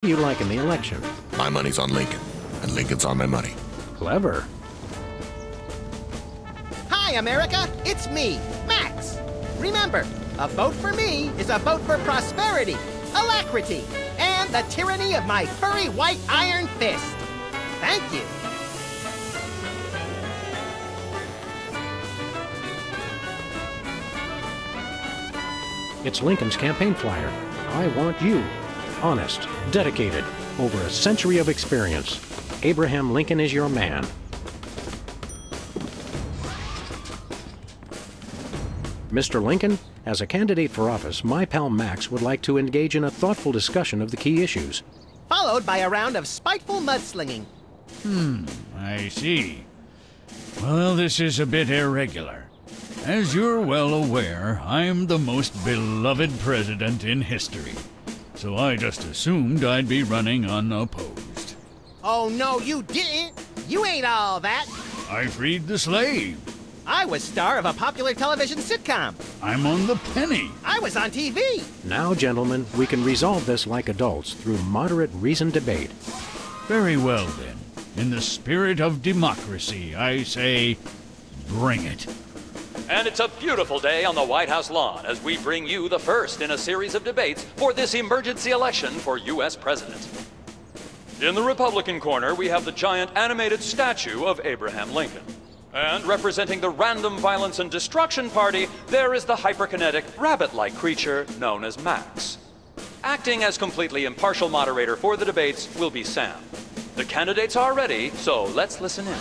you like in the election? My money's on Lincoln, and Lincoln's on my money. Clever. Hi, America. It's me, Max. Remember, a vote for me is a vote for prosperity, alacrity, and the tyranny of my furry white iron fist. Thank you. It's Lincoln's campaign flyer. I want you. Honest, dedicated, over a century of experience. Abraham Lincoln is your man. Mr. Lincoln, as a candidate for office, my pal Max would like to engage in a thoughtful discussion of the key issues. Followed by a round of spiteful mudslinging. I see. Well, this is a bit irregular. As you're well aware, I'm the most beloved president in history. So I just assumed I'd be running unopposed. Oh, no, you didn't. You ain't all that. I freed the slave. I was star of a popular television sitcom. I'm on the penny. I was on TV. Now, gentlemen, we can resolve this like adults through moderate reasoned debate. Very well, then. In the spirit of democracy, I say, bring it. And it's a beautiful day on the White House lawn as we bring you the first in a series of debates for this emergency election for U.S. President. In the Republican corner, we have the giant animated statue of Abraham Lincoln. And representing the Random Violence and Destruction Party, there is the hyperkinetic, rabbit-like creature known as Max. Acting as completely impartial moderator for the debates will be Sam. The candidates are ready, so let's listen in.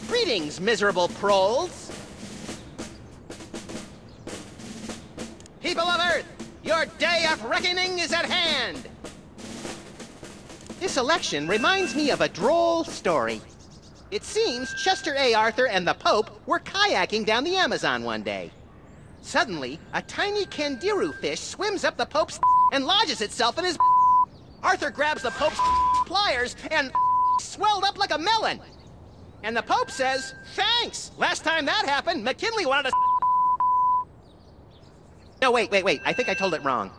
Greetings, miserable proles. People of Earth, your day of reckoning is at hand. This election reminds me of a droll story. It seems Chester A. Arthur and the Pope were kayaking down the Amazon one day. Suddenly, a tiny candiru fish swims up the Pope's and lodges itself in his. Arthur grabs the Pope's pliers and swelled up like a melon. And the Pope says, "Thanks! Last time that happened, McKinley wanted to." No, wait. I think I told it wrong.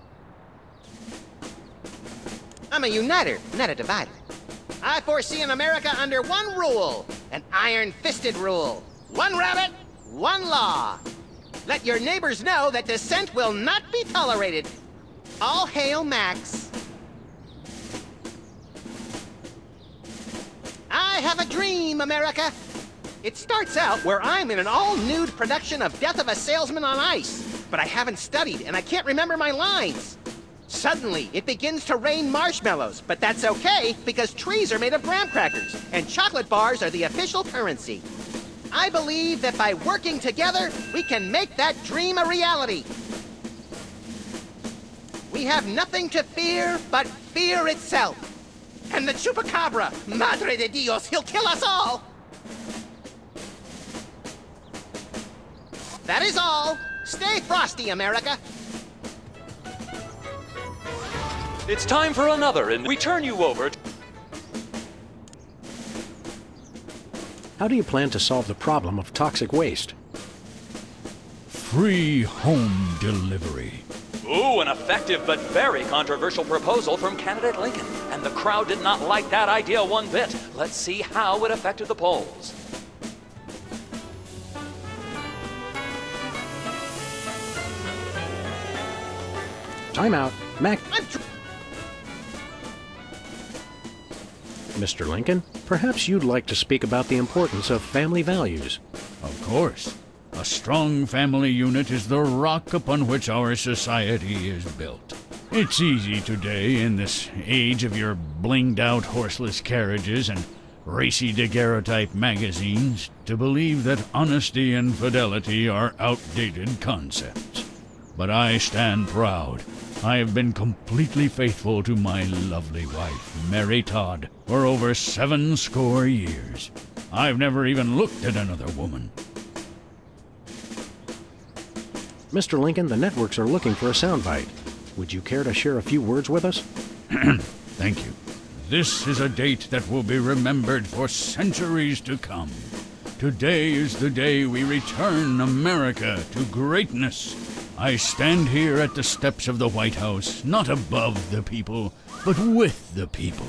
I'm a uniter, not a divider. I foresee an America under one rule, an iron-fisted rule. One rabbit, one law. Let your neighbors know that dissent will not be tolerated. All hail Max. I have a dream, America. It starts out where I'm in an all-nude production of Death of a Salesman on Ice, but I haven't studied and I can't remember my lines. Suddenly, it begins to rain marshmallows, but that's okay because trees are made of graham crackers and chocolate bars are the official currency. I believe that by working together, we can make that dream a reality. We have nothing to fear but fear itself. And the chupacabra, Madre de Dios, he'll kill us all! That is all. Stay frosty, America. It's time for another, and we turn you over to... How do you plan to solve the problem of toxic waste? Free home delivery. Ooh, an effective but very controversial proposal from candidate Lincoln. And the crowd did not like that idea one bit. Let's see how it affected the polls. Time out. Mac... Mr. Lincoln, perhaps you'd like to speak about the importance of family values. Of course. A strong family unit is the rock upon which our society is built. It's easy today, in this age of your blinged-out horseless carriages and racy daguerreotype magazines, to believe that honesty and fidelity are outdated concepts. But I stand proud. I have been completely faithful to my lovely wife, Mary Todd, for over 70 years. I've never even looked at another woman. Mr. Lincoln, the networks are looking for a soundbite. Would you care to share a few words with us? Thank you. This is a date that will be remembered for centuries to come. Today is the day we return America to greatness. I stand here at the steps of the White House, not above the people, but with the people.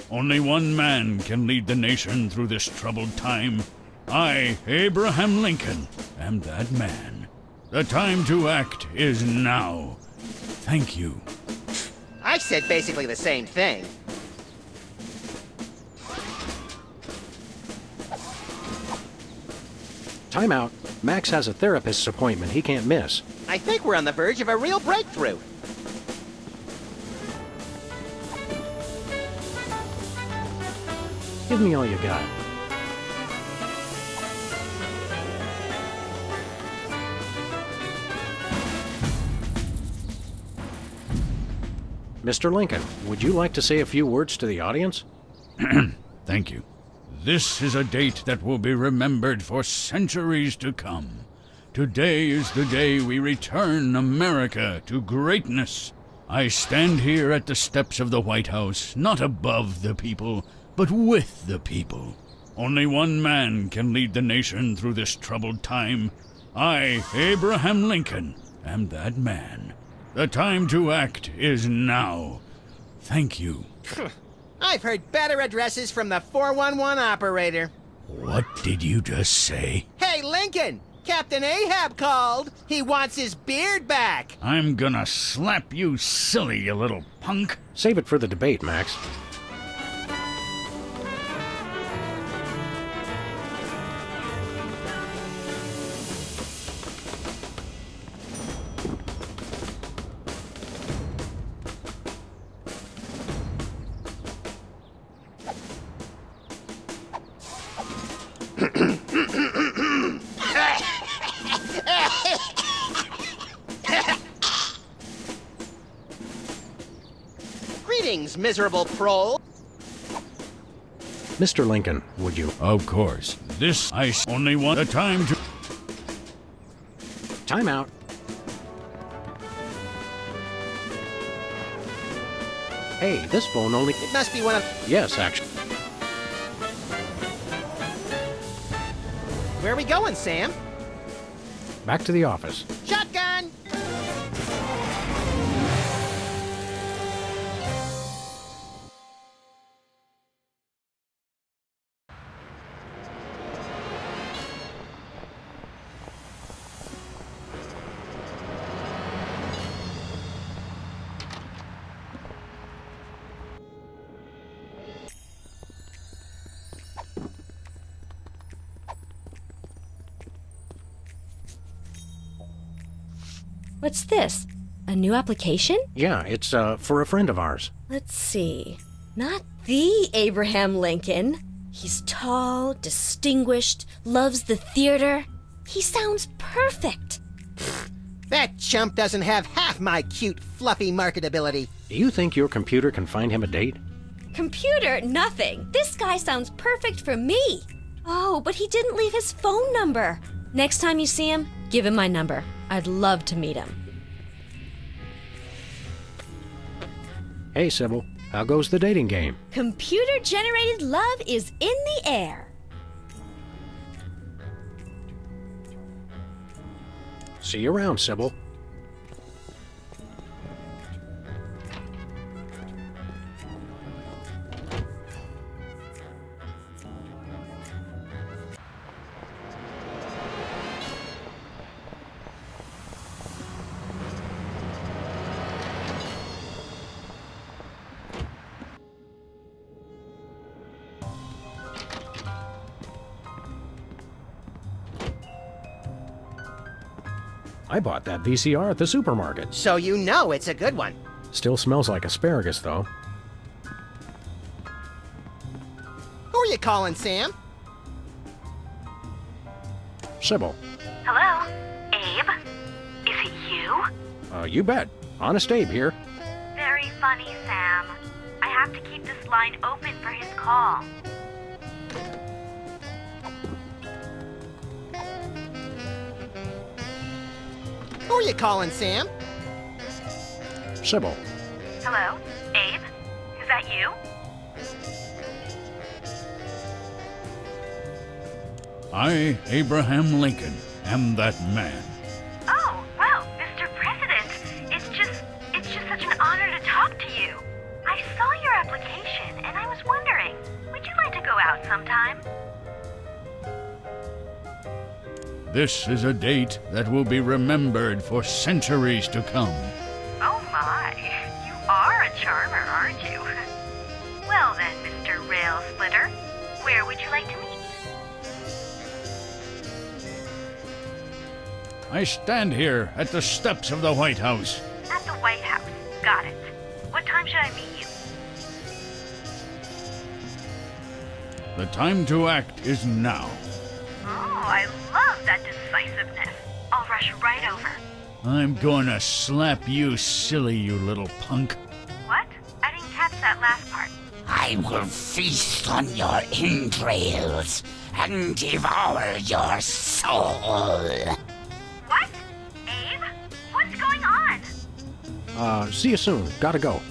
Only one man can lead the nation through this troubled time. I, Abraham Lincoln, am that man. The time to act is now. Thank you. I said basically the same thing. Time out. Max has a therapist's appointment he can't miss. I think we're on the verge of a real breakthrough. Give me all you got. Mr. Lincoln, would you like to say a few words to the audience? Thank you. This is a date that will be remembered for centuries to come. Today is the day we return America to greatness. I stand here at the steps of the White House, not above the people, but with the people. Only one man can lead the nation through this troubled time. I, Abraham Lincoln, am that man. The time to act is now. Thank you. I've heard better addresses from the 411 operator. What did you just say? Hey, Lincoln! Captain Ahab called. He wants his beard back. I'm gonna slap you silly, you little punk. Save it for the debate, Max. Greetings, miserable prole. Mr. Lincoln, would you? Of course. This I only want a time to... Time out. Hey, this phone only... It must be one of... Yes, actually. Where are we going, Sam? Back to the office. Shotgun! What's this? A new application? Yeah, it's for a friend of ours. Let's see. Not the Abraham Lincoln. He's tall, distinguished, loves the theater. He sounds perfect. That chump doesn't have half my cute, fluffy marketability. Do you think your computer can find him a date? Computer, nothing. This guy sounds perfect for me. Oh, but he didn't leave his phone number. Next time you see him, give him my number. I'd love to meet him. Hey, Sybil, how goes the dating game? Computer-generated love is in the air. See you around, Sybil. I bought that VCR at the supermarket. So you know it's a good one. Still smells like asparagus, though. Who are you calling, Sam? Sybil. Hello? Abe? Is it you? You bet. Honest Abe here. Very funny, Sam. I have to keep this line open for his call. Who are you calling, Sam? Sybil. Hello? Abe? Is that you? I, Abraham Lincoln, am that man. Oh, well, Mr. President, it's just such an honor to talk to you. I saw your application, and I was wondering, would you like to go out sometime? This is a date that will be remembered for centuries to come. Oh my, you are a charmer, aren't you? Well then, Mr. Rail Splitter, where would you like to meet? I stand here at the steps of the White House. At the White House. Got it. What time should I meet you? The time to act is now. Oh, I love that decisiveness. I'll rush right over. I'm gonna slap you silly, you little punk. What? I didn't catch that last part. I will feast on your entrails and devour your soul. What? Abe? What's going on? See you soon. Gotta go.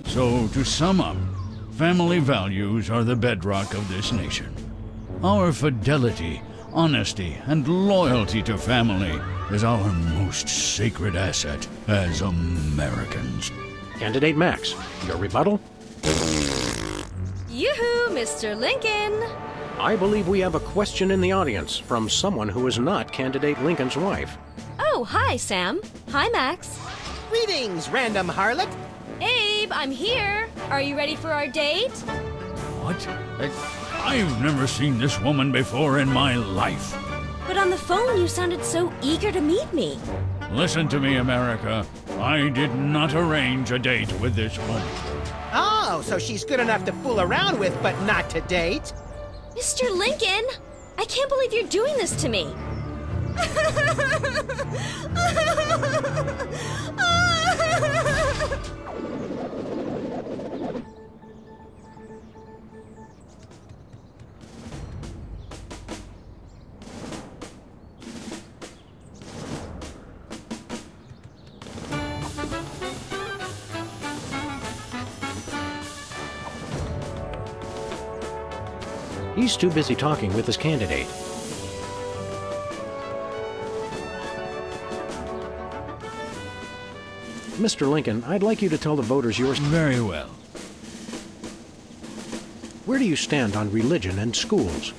So, to sum up, family values are the bedrock of this nation. Our fidelity, honesty, and loyalty to family is our most sacred asset as Americans. Candidate Max, your rebuttal? Yoo-hoo, Mr. Lincoln! I believe we have a question in the audience from someone who is not Candidate Lincoln's wife. Oh, hi, Sam. Hi, Max. Greetings, random harlot. Abe, I'm here. Are you ready for our date? What? I've never seen this woman before in my life. But on the phone, you sounded so eager to meet me. Listen to me, America. I did not arrange a date with this woman. Oh, so she's good enough to fool around with, but not to date? Mr. Lincoln, I can't believe you're doing this to me. He's too busy talking with his candidate. Mr. Lincoln, I'd like you to tell the voters yours. Very well. Where do you stand on religion and schools?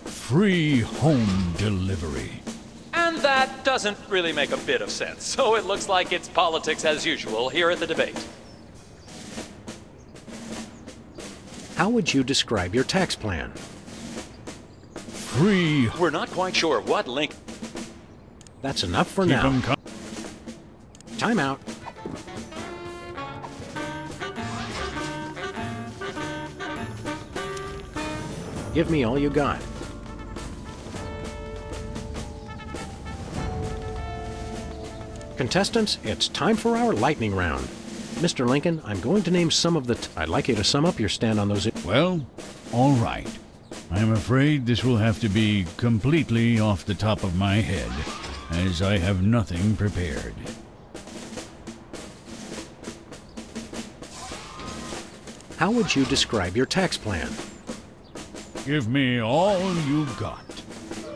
Free home delivery. And that doesn't really make a bit of sense, so it looks like it's politics as usual here at the debate. How would you describe your tax plan? Free. We're not quite sure what link. That's enough for Keep now. 'em com- Time out. Give me all you got. Contestants, it's time for our lightning round. Mr. Lincoln, I'm going to name some of the... I'd like you to sum up your stand on those... Well, all right. I'm afraid this will have to be completely off the top of my head, as I have nothing prepared. How would you describe your tax plan? Give me all you got.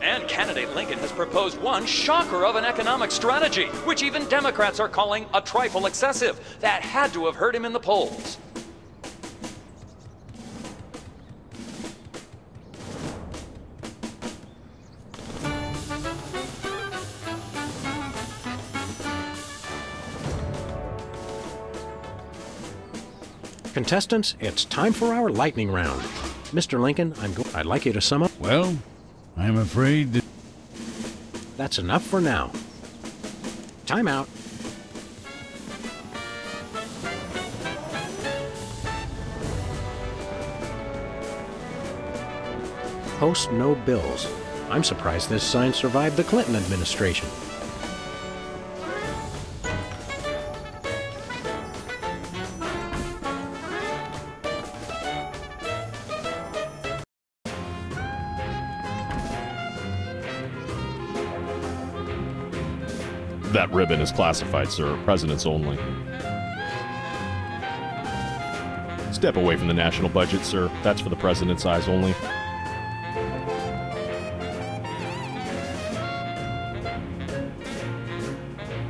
And candidate Lincoln has proposed one shocker of an economic strategy, which even Democrats are calling a trifle excessive. That had to have hurt him in the polls. Contestants, it's time for our lightning round. Mr. Lincoln, I'd like you to sum up. Well, I'm afraid that... That's enough for now. Time out. Post no bills. I'm surprised this sign survived the Clinton administration. That ribbon is classified, sir. Presidents only. Step away from the national budget, sir. That's for the president's eyes only.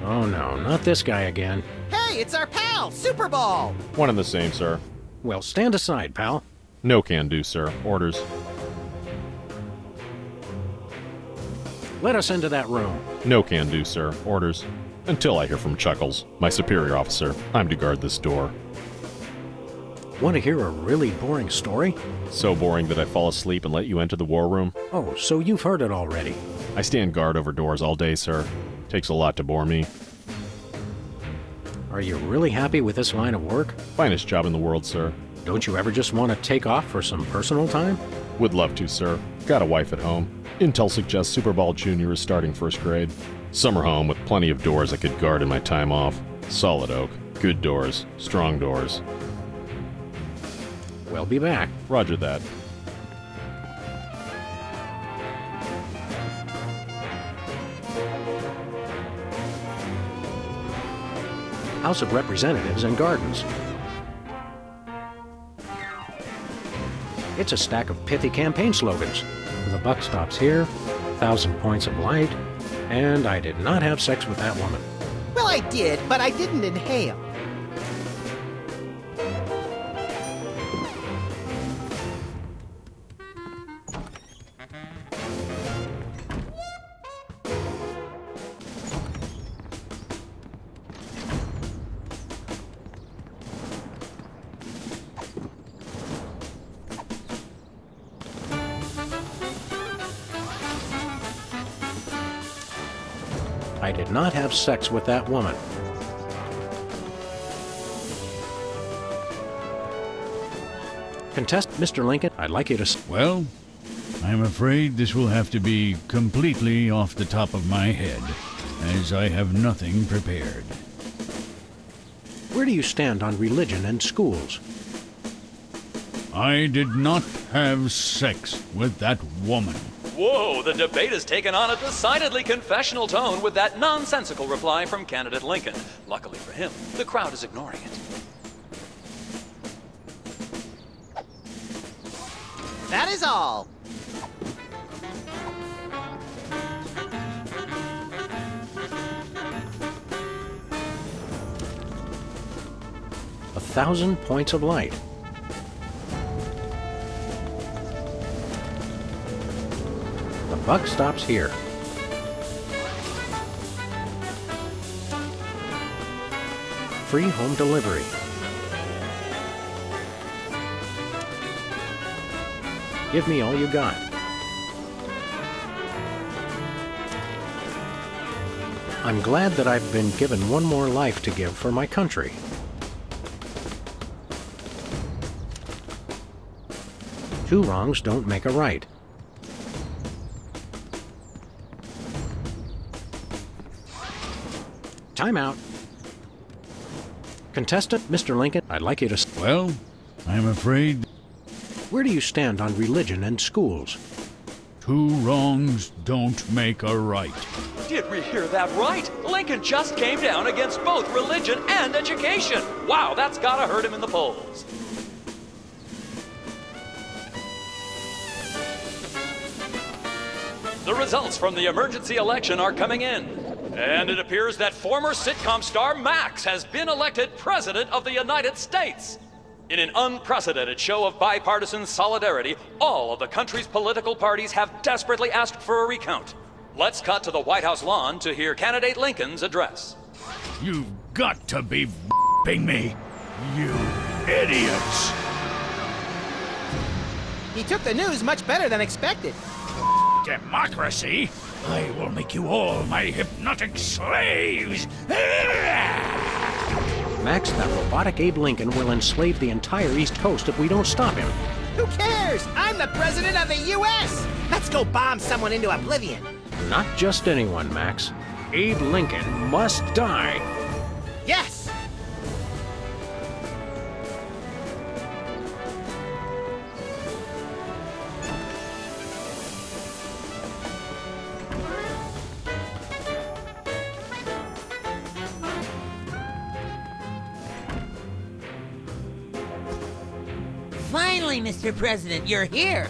Oh no, not this guy again. Hey, it's our pal, Super Ball! One and the same, sir. Well, stand aside, pal. No can do, sir. Orders. Let us into that room. No can do, sir. Orders. Until I hear from Chuckles, my superior officer. I'm to guard this door. Want to hear a really boring story? So boring that I fall asleep and let you enter the war room? Oh, so you've heard it already. I stand guard over doors all day, sir. Takes a lot to bore me. Are you really happy with this line of work? Finest job in the world, sir. Don't you ever just want to take off for some personal time? Would love to, sir. Got a wife at home. Intel suggests Superball Jr. is starting first grade. Summer home with plenty of doors I could guard in my time off. Solid oak. Good doors. Strong doors. We'll be back. Roger that. House of Representatives and Gardens. It's a stack of pithy campaign slogans. The buck stops here, 1,000 points of light, and I did not have sex with that woman. Well, I did, but I didn't inhale. I did not have sex with that woman. Contest, Mr. Lincoln, I'd like you to... Well, I'm afraid this will have to be completely off the top of my head, as I have nothing prepared. Where do you stand on religion and schools? I did not have sex with that woman. Whoa, the debate has taken on a decidedly confessional tone with that nonsensical reply from candidate Lincoln. Luckily for him, the crowd is ignoring it. That is all. A 1,000 points of light. The buck stops here. Free home delivery. Give me all you got. I'm glad that I've been given one more life to give for my country. Two wrongs don't make a right. Time out. Contestant, Mr. Lincoln, I'd like you to... Well, I'm afraid... Where do you stand on religion and schools? Two wrongs don't make a right. Did we hear that right? Lincoln just came down against both religion and education. Wow, that's gotta hurt him in the polls. The results from the emergency election are coming in. And it appears that former sitcom star Max has been elected President of the United States. In an unprecedented show of bipartisan solidarity, all of the country's political parties have desperately asked for a recount. Let's cut to the White House lawn to hear candidate Lincoln's address. You've got to be f***ing me, you idiots! He took the news much better than expected. Democracy? I will make you all my hypnotic slaves! Max, that robotic Abe Lincoln will enslave the entire East Coast if we don't stop him. Who cares? I'm the president of the U.S. Let's go bomb someone into oblivion. Not just anyone, Max. Abe Lincoln must die. Yes! Finally, Mr. President, you're here.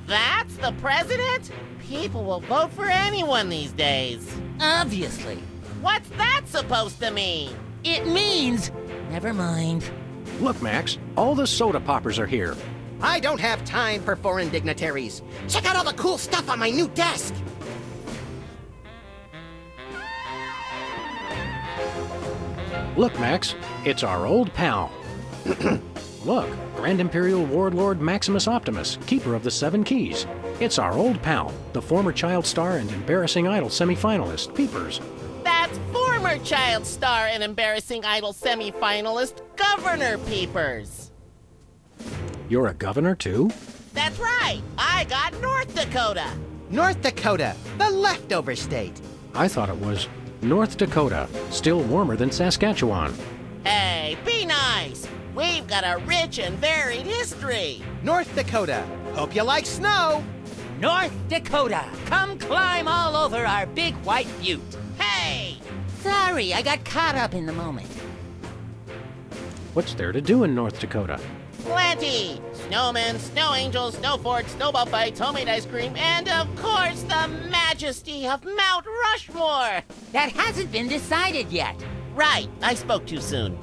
That's the president? People will vote for anyone these days. Obviously. What's that supposed to mean? It means... Never mind. Look, Max, all the soda poppers are here. I don't have time for foreign dignitaries. Check out all the cool stuff on my new desk. Look, Max, it's our old pal. Look, Grand Imperial Warlord Maximus Optimus, keeper of the Seven Keys. It's our old pal, the former Child Star and Embarrassing Idol semifinalist, Peepers. That's former Child Star and Embarrassing Idol semifinalist, Governor Peepers. You're a governor, too? That's right. I got North Dakota. North Dakota, the leftover state. I thought it was North Dakota, still warmer than Saskatchewan. Hey, be nice. We've got a rich and varied history. North Dakota, hope you like snow. North Dakota, come climb all over our big white butte. Hey! Sorry, I got caught up in the moment. What's there to do in North Dakota? Plenty! Snowmen, snow angels, snow forts, snowball fights, homemade ice cream, and of course the majesty of Mount Rushmore! That hasn't been decided yet. Right, I spoke too soon.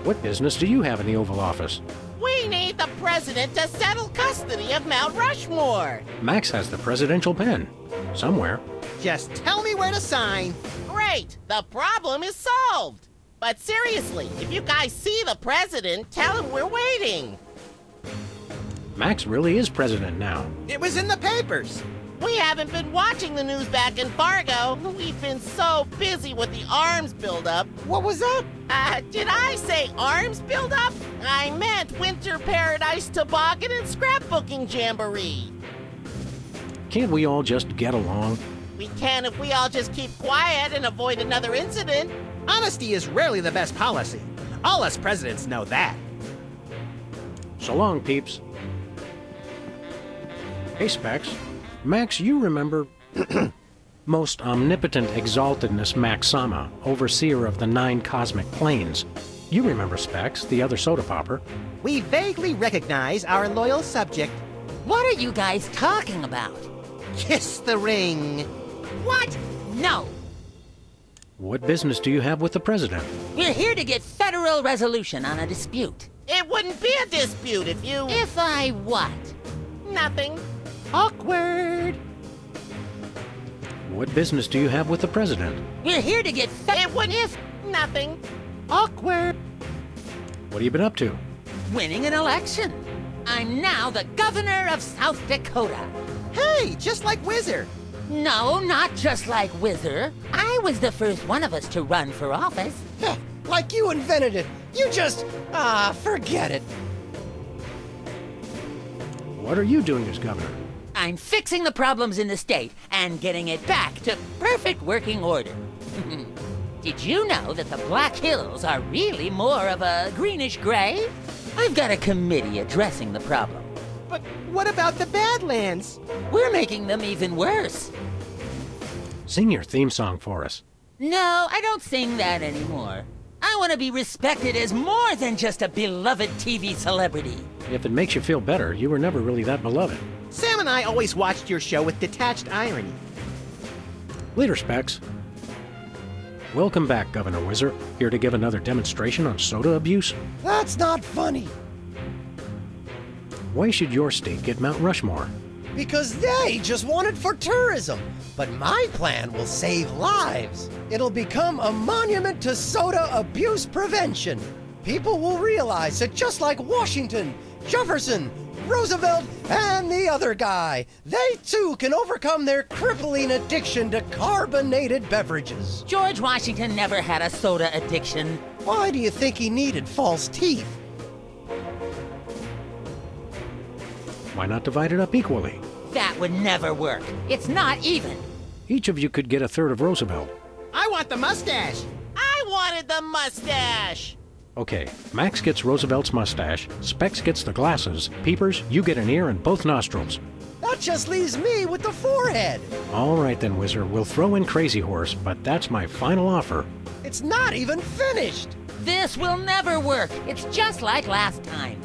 What business do you have in the Oval Office? We need the president to settle custody of Mount Rushmore! Max has the presidential pen. Somewhere. Just tell me where to sign. Great! The problem is solved! But seriously, if you guys see the president, tell him we're waiting. Max really is president now. It was in the papers. We haven't been watching the news back in Fargo. We've been so busy with the arms buildup. What was that? Did I say arms buildup? I meant Winter Paradise Toboggan and Scrapbooking Jamboree. Can't we all just get along? We can if we all just keep quiet and avoid another incident. Honesty is rarely the best policy. All us presidents know that. So long, peeps. Hey, Specs. Max, you remember most omnipotent exaltedness Max Sama, overseer of the 9 cosmic planes. You remember Specs, the other soda popper. We vaguely recognize our loyal subject. What are you guys talking about? Kiss the ring. What? No. What business do you have with the president? We're here to get federal resolution on a dispute. It wouldn't be a dispute if you... If I what? Nothing. Awkward. What business do you have with the president? We're here to get It wouldn't... If... Nothing. Awkward. What have you been up to? Winning an election. I'm now the governor of South Dakota. Hey, just like Whizzer. No, not just like Whizzer. I was the first one of us to run for office. Like you invented it. You just... forget it. What are you doing as governor? I'm fixing the problems in the state and getting it back to perfect working order. Did you know that the Black Hills are really more of a greenish gray? I've got a committee addressing the problem. But what about the Badlands? We're making them even worse. Sing your theme song for us. No, I don't sing that anymore. I want to be respected as more than just a beloved TV celebrity. If it makes you feel better, you were never really that beloved. Sam and I always watched your show with detached irony. Later, Specs. Welcome back, Governor Whizzer. Here to give another demonstration on soda abuse? That's not funny. Why should your state get Mount Rushmore? Because they just want it for tourism. But my plan will save lives. It'll become a monument to soda abuse prevention. People will realize that just like Washington, Jefferson, Roosevelt, and the other guy, they too can overcome their crippling addiction to carbonated beverages. George Washington never had a soda addiction. Why do you think he needed false teeth? Why not divide it up equally? That would never work. It's not even. Each of you could get a third of Roosevelt. I want the mustache. I wanted the mustache. Okay, Max gets Roosevelt's mustache, Specs gets the glasses, Peepers, you get an ear and both nostrils. That just leaves me with the forehead. All right then, Whizzer, we'll throw in Crazy Horse, but that's my final offer. It's not even finished. This will never work. It's just like last time.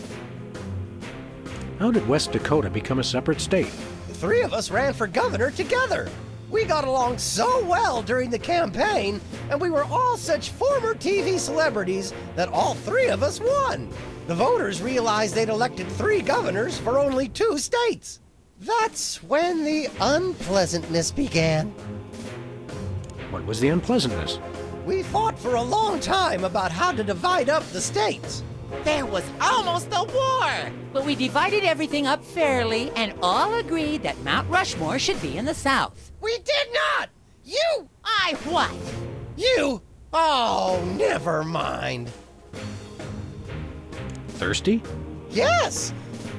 How did West Dakota become a separate state? The three of us ran for governor together. We got along so well during the campaign, and we were all such former TV celebrities that all three of us won. The voters realized they'd elected 3 governors for only 2 states. That's when the unpleasantness began. What was the unpleasantness? We fought for a long time about how to divide up the states. There was almost a war! But we divided everything up fairly and all agreed that Mount Rushmore should be in the South. We did not! You! I what? You! Oh, never mind. Thirsty? Yes!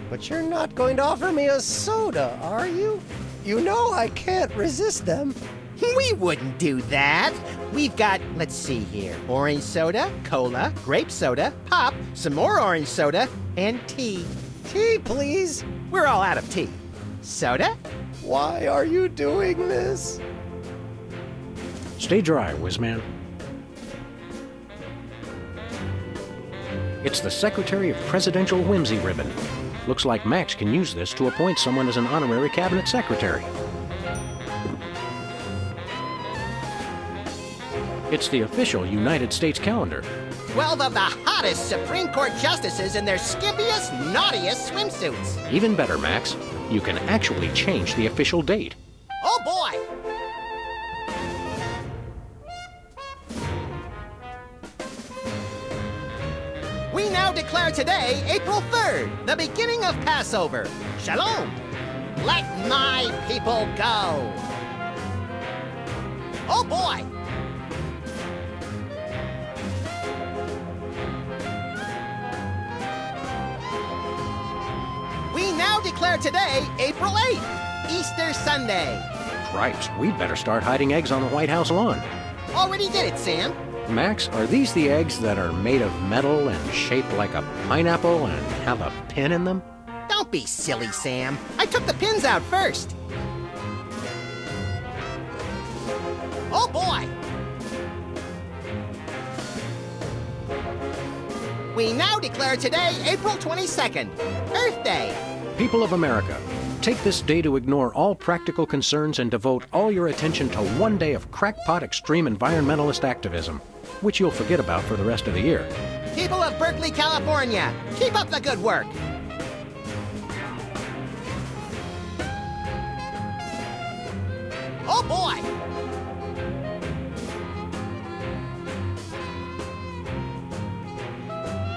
But you're not going to offer me a soda, are you? You know I can't resist them. We wouldn't do that. We've got, let's see here, orange soda, cola, grape soda, pop, some more orange soda, and tea. Tea, please. We're all out of tea. Soda? Why are you doing this? Stay dry, Whizman. It's the Secretary of Presidential Whimsy ribbon. Looks like Max can use this to appoint someone as an honorary cabinet secretary. It's the official United States calendar. 12 of the hottest Supreme Court justices in their skimpiest, naughtiest swimsuits. Even better, Max. You can actually change the official date. Oh boy! We now declare today, April 3rd, the beginning of Passover. Shalom! Let my people go! Oh boy! We now declare today, April 8th, Easter Sunday. Cripes, we'd better start hiding eggs on the White House lawn. Already did it, Sam. Max, are these the eggs that are made of metal and shaped like a pineapple and have a pin in them? Don't be silly, Sam. I took the pins out first. Oh boy! We now declare today, April 22nd, Earth Day. People of America, take this day to ignore all practical concerns and devote all your attention to one day of crackpot extreme environmentalist activism, which you'll forget about for the rest of the year. People of Berkeley, California, keep up the good work. Oh boy!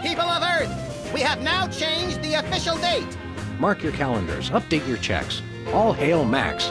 People of Earth, we have now changed the official date. Mark your calendars, update your checks. All hail Max.